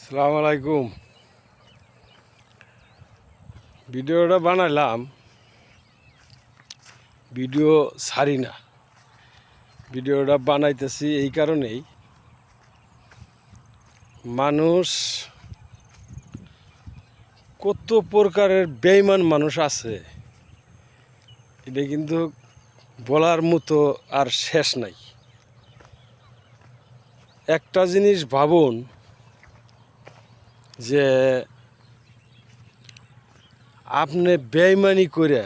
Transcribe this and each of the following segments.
আসসালামু আলাইকুম। ভিডিওটা বানাইলাম, ভিডিও ছাড়ি না। ভিডিওটা বানাইতেছি এই কারণেই, মানুষ কত প্রকারের বেঈমান মানুষ আছে, এটা কিন্তু বলার মতো আর শেষ নাই। একটা জিনিস ভাবুন যে আপনি বেঈমানি করে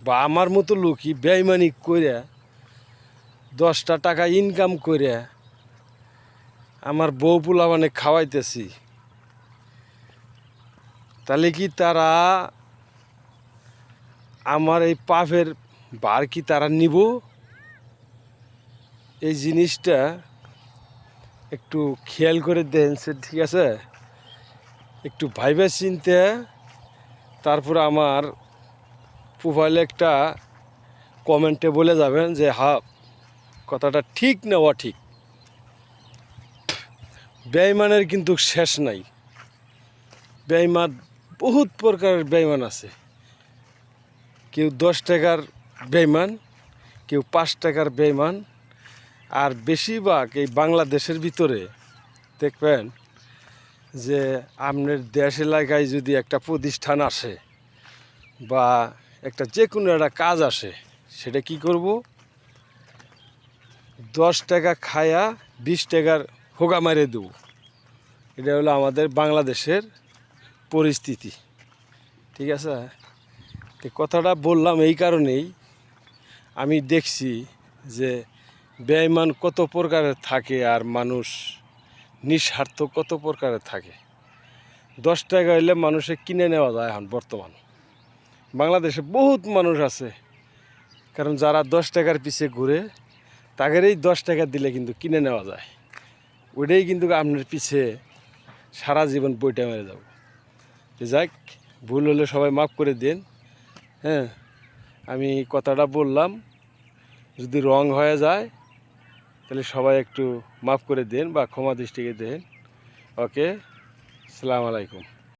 বা আমার মতো লোকই বেঈমানি করে 10টা টাকা ইনকাম করে আমার বউ পোলাপানে খাওয়াইতেছি, তাহলে কি তারা আমার এই পাপের ভার কি তারা নিব? এই জিনিসটা একটু খেয়াল করে দেন, ঠিক আছে? একটু ভাইবে চিনতে তারপর আমার প্রোফাইলে একটা কমেন্টে বলে যাবেন যে হ্যাঁ, কথাটা ঠিক না অঠিক। বেঈমানের কিন্তু শেষ নাই। বেঈমান বহুত প্রকারের বেঈমান আছে। কেউ 10 টাকার বেঈমান, কেউ 5 টাকার বেঈমান, আর বেশিরভাগ এই বাংলাদেশের ভিতরে দেখবেন যে আপনার দেশ এলাকায় যদি একটা প্রতিষ্ঠান আসে বা একটা যে কোনো একটা কাজ আসে, সেটা কি করব, 10 টাকা খায়া 20 টাকার হোগা মারে দেব। এটা হলো আমাদের বাংলাদেশের পরিস্থিতি, ঠিক আছে? তো কথাটা বললাম এই কারণেই, আমি দেখছি যে বেঈমান কত প্রকারের থাকে আর মানুষ নিঃস্বার্থ কত প্রকারের থাকে। 10 টাকা হইলে মানুষে কিনে নেওয়া যায় এখন বর্তমান বাংলাদেশে বহুত মানুষ আছে, কারণ যারা 10 টাকার পিছে ঘুরে তাদেরই 10 টাকা দিলে কিন্তু কিনে নেওয়া যায়। ওইটাই কিন্তু আপনার পিছে সারা জীবন বইটা মেরে যাব। যাক, ভুল হলে সবাই মাফ করে দিন। হ্যাঁ, আমি কথাটা বললাম, যদি রং হয়ে যায় তাহলে সবাই একটু মাফ করে দেন বা ক্ষমা দৃষ্টিকে দেন। ওকে, আসসালামু আলাইকুম।